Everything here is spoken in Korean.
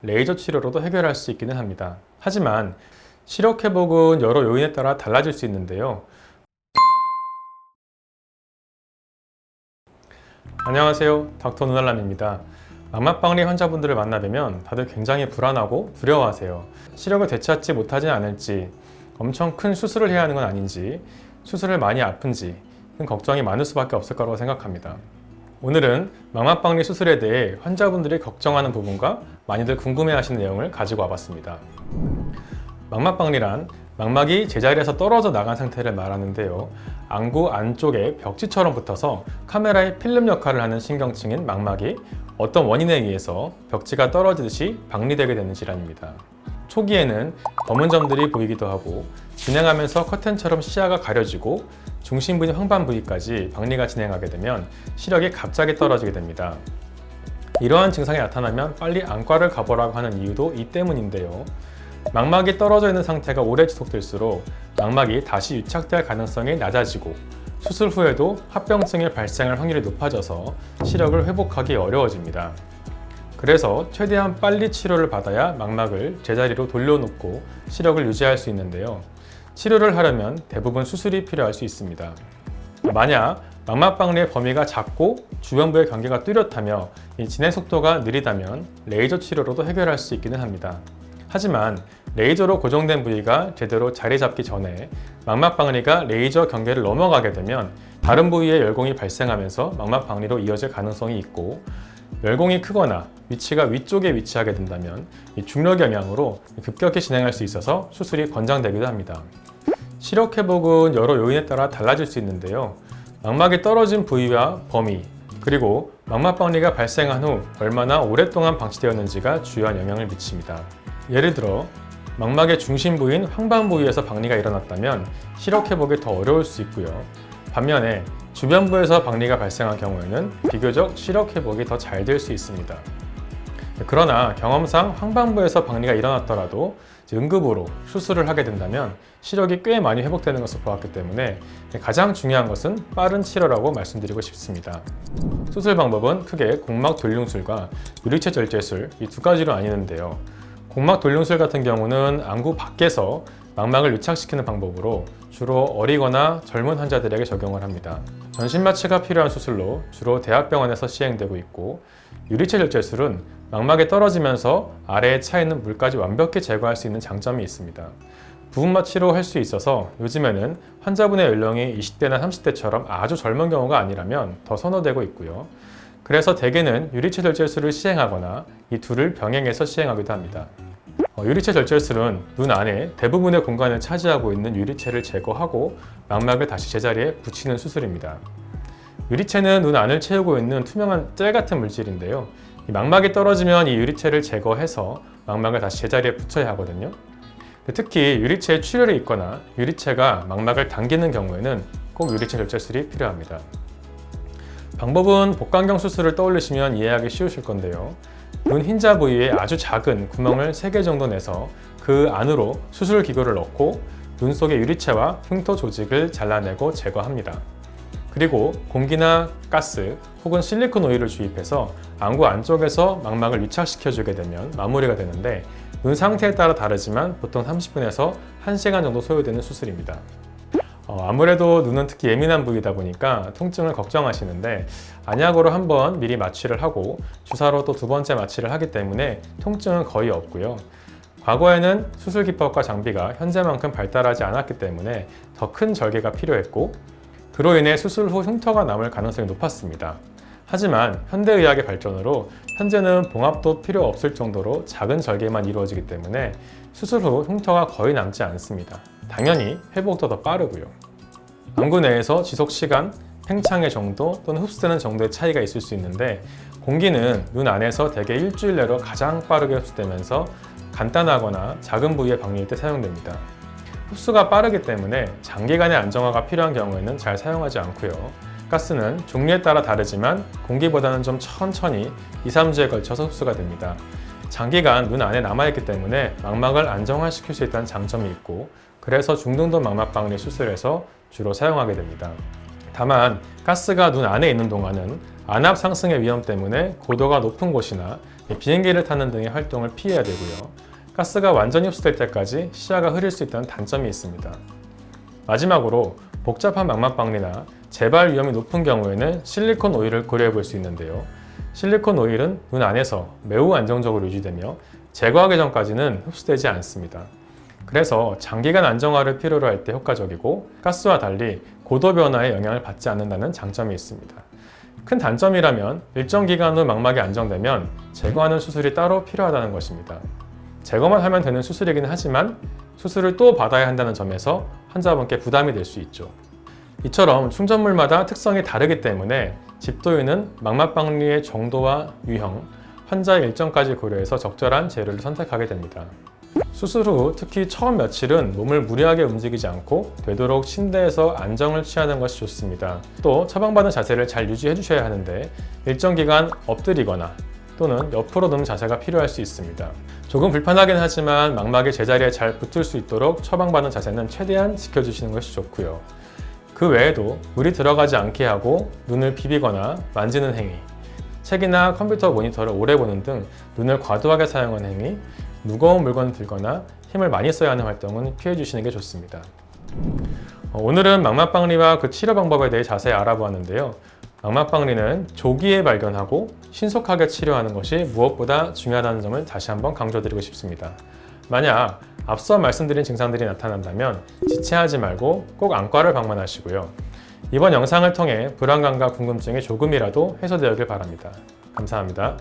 레이저 치료로도 해결할 수 있기는 합니다. 하지만 시력 회복은 여러 요인에 따라 달라질 수 있는데요. 안녕하세요, 닥터 눈알람입니다. 망막박리 환자분들을 만나뵈면 다들 굉장히 불안하고 두려워하세요. 시력을 되찾지 못하진 않을지, 엄청 큰 수술을 해야 하는 건 아닌지, 수술을 많이 아픈지 등 걱정이 많을 수밖에 없을 거라고 생각합니다. 오늘은 망막박리 수술에 대해 환자분들이 걱정하는 부분과 많이들 궁금해하시는 내용을 가지고 와봤습니다. 망막박리란 망막이 제자리에서 떨어져 나간 상태를 말하는데요. 안구 안쪽에 벽지처럼 붙어서 카메라의 필름 역할을 하는 신경층인 망막이 어떤 원인에 의해서 벽지가 떨어지듯이 박리되게 되는 질환입니다. 초기에는 검은 점들이 보이기도 하고 진행하면서 커튼처럼 시야가 가려지고 중심 부위 황반 부위까지 박리가 진행하게 되면 시력이 갑자기 떨어지게 됩니다. 이러한 증상이 나타나면 빨리 안과를 가보라고 하는 이유도 이 때문인데요. 망막이 떨어져 있는 상태가 오래 지속될수록 망막이 다시 유착될 가능성이 낮아지고 수술 후에도 합병증이 발생할 확률이 높아져서 시력을 회복하기 어려워집니다. 그래서 최대한 빨리 치료를 받아야 망막을 제자리로 돌려놓고 시력을 유지할 수 있는데요. 치료를 하려면 대부분 수술이 필요할 수 있습니다. 만약 망막박리의 범위가 작고 주변부의 경계가 뚜렷하며 이 진행 속도가 느리다면 레이저 치료로도 해결할 수 있기는 합니다. 하지만 레이저로 고정된 부위가 제대로 자리 잡기 전에 망막박리가 레이저 경계를 넘어가게 되면 다른 부위에 열공이 발생하면서 망막박리로 이어질 가능성이 있고, 열공이 크거나 위치가 위쪽에 위치하게 된다면 이 중력 영향으로 급격히 진행할 수 있어서 수술이 권장되기도 합니다. 시력 회복은 여러 요인에 따라 달라질 수 있는데요. 망막이 떨어진 부위와 범위, 그리고 망막박리가 발생한 후 얼마나 오랫동안 방치되었는지가 주요한 영향을 미칩니다. 예를 들어 망막의 중심 부위인 황반 부위에서 박리가 일어났다면 시력 회복이 더 어려울 수 있고요. 반면에 주변부에서 박리가 발생한 경우에는 비교적 시력 회복이 더 잘 될 수 있습니다. 그러나 경험상 황반부에서 박리가 일어났더라도 응급으로 수술을 하게 된다면 시력이 꽤 많이 회복되는 것을 보았기 때문에 가장 중요한 것은 빠른 치료라고 말씀드리고 싶습니다. 수술 방법은 크게 공막 돌륜술과 유리체 절제술 이 두 가지로 나뉘는데요. 공막 돌륜술 같은 경우는 안구 밖에서 망막을 유착시키는 방법으로 주로 어리거나 젊은 환자들에게 적용을 합니다. 전신 마취가 필요한 수술로 주로 대학병원에서 시행되고 있고, 유리체 절제술은 망막에 떨어지면서 아래에 차있는 물까지 완벽히 제거할 수 있는 장점이 있습니다. 부분 마취로 할 수 있어서 요즘에는 환자분의 연령이 20대나 30대처럼 아주 젊은 경우가 아니라면 더 선호되고 있고요. 그래서 대개는 유리체 절제술을 시행하거나 이 둘을 병행해서 시행하기도 합니다. 유리체 절제술은 눈 안에 대부분의 공간을 차지하고 있는 유리체를 제거하고 망막을 다시 제자리에 붙이는 수술입니다. 유리체는 눈 안을 채우고 있는 투명한 젤 같은 물질인데요. 이 망막이 떨어지면 이 유리체를 제거해서 망막을 다시 제자리에 붙여야 하거든요. 특히 유리체에 출혈이 있거나 유리체가 망막을 당기는 경우에는 꼭 유리체 절제술이 필요합니다. 방법은 복강경 수술을 떠올리시면 이해하기 쉬우실 건데요. 눈 흰자 부위에 아주 작은 구멍을 3개 정도 내서 그 안으로 수술 기구를 넣고 눈 속의 유리체와 흉터 조직을 잘라내고 제거합니다. 그리고 공기나 가스 혹은 실리콘 오일을 주입해서 안구 안쪽에서 망막을 유착시켜주게 되면 마무리가 되는데, 눈 상태에 따라 다르지만 보통 30분에서 1시간 정도 소요되는 수술입니다. 아무래도 눈은 특히 예민한 부위다 보니까 통증을 걱정하시는데, 안약으로 한번 미리 마취를 하고 주사로 또 2번째 마취를 하기 때문에 통증은 거의 없고요. 과거에는 수술 기법과 장비가 현재만큼 발달하지 않았기 때문에 더 큰 절개가 필요했고, 그로 인해 수술 후 흉터가 남을 가능성이 높았습니다. 하지만 현대의학의 발전으로 현재는 봉합도 필요 없을 정도로 작은 절개만 이루어지기 때문에 수술 후 흉터가 거의 남지 않습니다. 당연히 회복도 더 빠르고요. 안구 내에서 지속 시간, 팽창의 정도 또는 흡수되는 정도의 차이가 있을 수 있는데, 공기는 눈 안에서 대개 일주일 내로 가장 빠르게 흡수되면서 간단하거나 작은 부위의 박리일 때 사용됩니다. 흡수가 빠르기 때문에 장기간의 안정화가 필요한 경우에는 잘 사용하지 않고요. 가스는 종류에 따라 다르지만 공기보다는 좀 천천히 2-3주에 걸쳐서 흡수가 됩니다. 장기간 눈 안에 남아있기 때문에 망막을 안정화시킬 수 있다는 장점이 있고, 그래서 중등도 망막박리 수술에서 주로 사용하게 됩니다. 다만 가스가 눈 안에 있는 동안은 안압 상승의 위험 때문에 고도가 높은 곳이나 비행기를 타는 등의 활동을 피해야 되고요. 가스가 완전히 흡수될 때까지 시야가 흐릴 수 있다는 단점이 있습니다. 마지막으로 복잡한 망막박리나 재발 위험이 높은 경우에는 실리콘 오일을 고려해 볼 수 있는데요. 실리콘 오일은 눈 안에서 매우 안정적으로 유지되며 제거하기 전까지는 흡수되지 않습니다. 그래서 장기간 안정화를 필요로 할 때 효과적이고 가스와 달리 고도 변화에 영향을 받지 않는다는 장점이 있습니다. 큰 단점이라면 일정 기간 후 망막이 안정되면 제거하는 수술이 따로 필요하다는 것입니다. 제거만 하면 되는 수술이긴 하지만 수술을 또 받아야 한다는 점에서 환자분께 부담이 될 수 있죠. 이처럼 충전물마다 특성이 다르기 때문에 집도인은 망막박리의 정도와 유형, 환자의 일정까지 고려해서 적절한 재료를 선택하게 됩니다. 수술 후 특히 처음 며칠은 몸을 무리하게 움직이지 않고 되도록 침대에서 안정을 취하는 것이 좋습니다. 또 처방받은 자세를 잘 유지해 주셔야 하는데 일정 기간 엎드리거나 또는 옆으로 눕는 자세가 필요할 수 있습니다. 조금 불편하긴 하지만 망막이 제자리에 잘 붙을 수 있도록 처방받은 자세는 최대한 지켜주시는 것이 좋고요. 그 외에도 물이 들어가지 않게 하고 눈을 비비거나 만지는 행위, 책이나 컴퓨터 모니터를 오래 보는 등 눈을 과도하게 사용하는 행위, 무거운 물건을 들거나 힘을 많이 써야 하는 활동은 피해 주시는 게 좋습니다. 오늘은 망막박리와 그 치료 방법에 대해 자세히 알아보았는데요. 망막박리는 조기에 발견하고 신속하게 치료하는 것이 무엇보다 중요하다는 점을 다시 한번 강조드리고 싶습니다. 만약 앞서 말씀드린 증상들이 나타난다면 지체하지 말고 꼭 안과를 방문하시고요. 이번 영상을 통해 불안감과 궁금증이 조금이라도 해소되었길 바랍니다. 감사합니다.